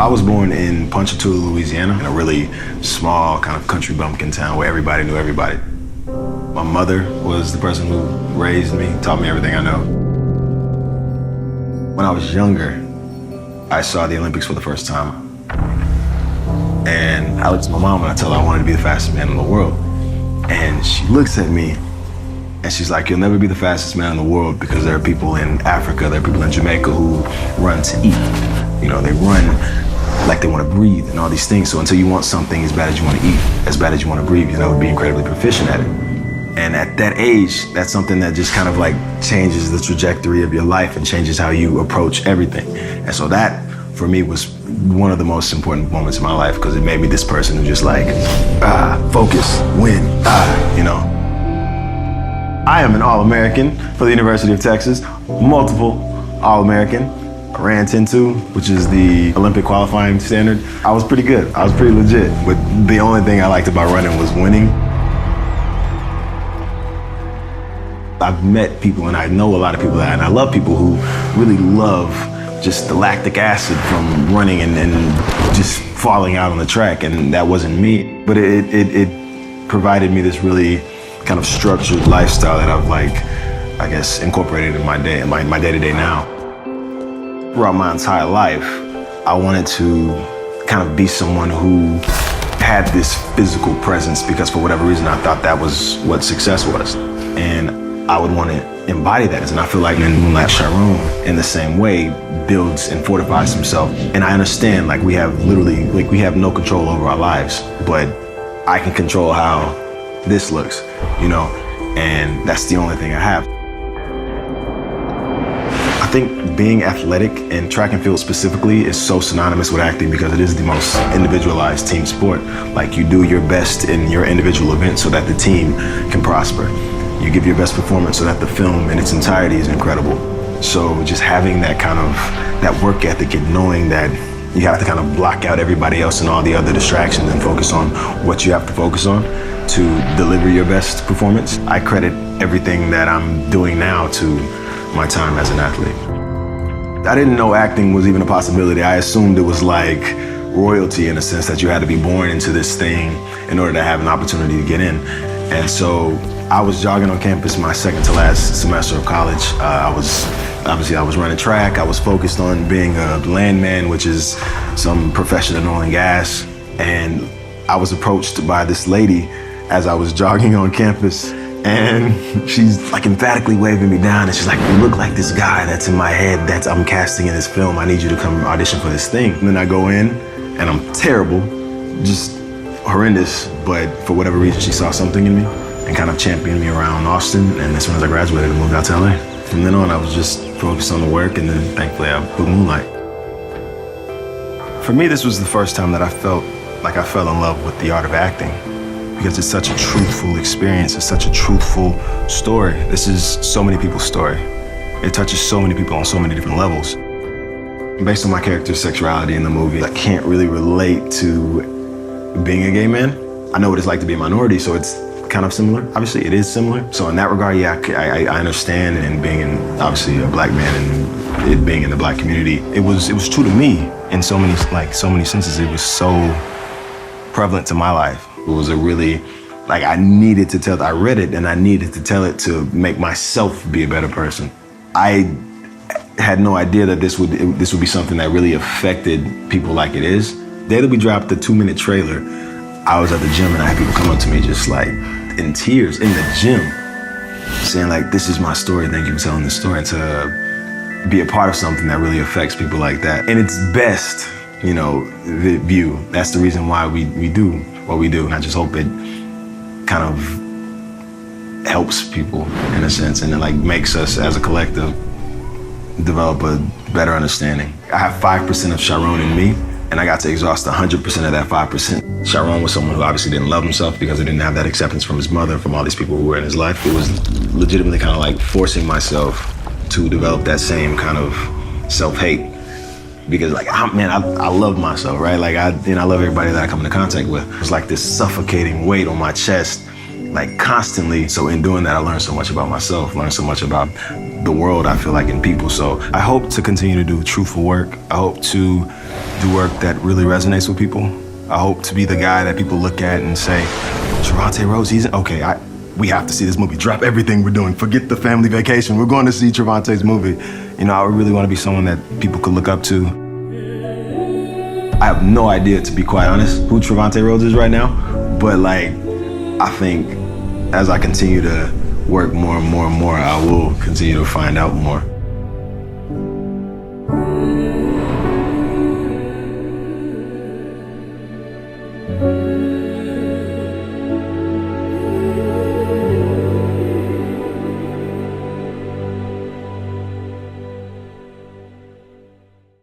was born in Ponchatoula, Louisiana, in a really small kind of country bumpkin town where everybody knew everybody. My mother was the person who raised me, taught me everything I know. When I was younger, I saw the Olympics for the first time. And I looked at my mom and I told her I wanted to be the fastest man in the world. And she looks at me and she's like, you'll never be the fastest man in the world because there are people in Africa, there are people in Jamaica who run to eat. You know, they run like they want to breathe and all these things. So until you want something as bad as you want to eat, as bad as you want to breathe, you'll never be incredibly proficient at it. And at that age, that's something that just kind of like changes the trajectory of your life and changes how you approach everything. And so that, for me, was one of the most important moments in my life because it made me this person who just like, focus, win, you know. I am an All-American for the University of Texas, multiple All-American. I ran 10.2, which is the Olympic qualifying standard. I was pretty good, I was pretty legit, but the only thing I liked about running was winning. I've met people and I know a lot of people and I love people who really love just the lactic acid from running and just falling out on the track, and that wasn't me. But it provided me this really kind of structured lifestyle that I've like, I guess, incorporated in my day-to-day now. Throughout my entire life, I wanted to kind of be someone who had this physical presence because for whatever reason I thought that was what success was. And I would want to embody that. And I feel like in Moonlight, Sharon, in the same way, builds and fortifies himself. And I understand, like, we have no control over our lives, but I can control how this looks, you know, and that's the only thing I have. I think being athletic and track and field specifically is so synonymous with acting because it is the most individualized team sport. Like, you do your best in your individual event so that the team can prosper. You give your best performance so that the film in its entirety is incredible. So just having that kind of, that work ethic and knowing that you have to kind of block out everybody else and all the other distractions and focus on what you have to focus on to deliver your best performance. I credit everything that I'm doing now to my time as an athlete. I didn't know acting was even a possibility. I assumed it was like royalty in a sense that you had to be born into this thing in order to have an opportunity to get in. And so I was jogging on campus my second to last semester of college. I was running track. I was focused on being a landman, which is some profession in oil and gas. And I was approached by this lady as I was jogging on campus. And she's like emphatically waving me down. And she's like, you look like this guy that's in my head that I'm casting in this film. I need you to come audition for this thing. And then I go in and I'm terrible, just horrendous. But for whatever reason, she saw something in me and kind of championed me around Austin. And as soon as I graduated, I moved out to LA. From then on, I was just focused on the work, and then thankfully I booked Moonlight. For me, this was the first time that I felt like I fell in love with the art of acting because it's such a truthful experience. It's such a truthful story. This is so many people's story. It touches so many people on so many different levels. Based on my character's sexuality in the movie, I can't really relate to being a gay man. I know what it's like to be a minority, so it's kind of similar. Obviously, it is similar. So in that regard, yeah, I understand. And being obviously a black man and it being in the black community, it was true to me in so many senses. It was so prevalent to my life. It was a really, like, I needed to tell. I read it and I needed to tell it to make myself be a better person. I had no idea that this would be something that really affected people like it is. The day that we dropped the 2-minute trailer, I was at the gym and I had people come up to me just like in tears in the gym saying like, this is my story, thank you for telling this story. And to be a part of something that really affects people like that in its best, you know, view. That's the reason why we do what we do. And I just hope it kind of helps people in a sense and it like makes us as a collective develop a better understanding. I have 5% of Sharon in me, and I got to exhaust 100% of that 5%. Sharon was someone who obviously didn't love himself because he didn't have that acceptance from his mother, from all these people who were in his life. It was legitimately kind of like forcing myself to develop that same kind of self-hate. Because like, I love myself, right? Like I love everybody that I come into contact with. It was like this suffocating weight on my chest, like constantly. So in doing that, I learned so much about myself, learned so much about the world, I feel like, in people. So I hope to continue to do truthful work. I hope to do work that really resonates with people. I hope to be the guy that people look at and say, Trevante Rhodes, we have to see this movie. Drop everything we're doing. Forget the family vacation. We're going to see Trevante's movie. You know, I really want to be someone that people could look up to. I have no idea, to be quite honest, who Trevante Rhodes is right now. But like, I think as I continue to work more and more and more, I will continue to find out more.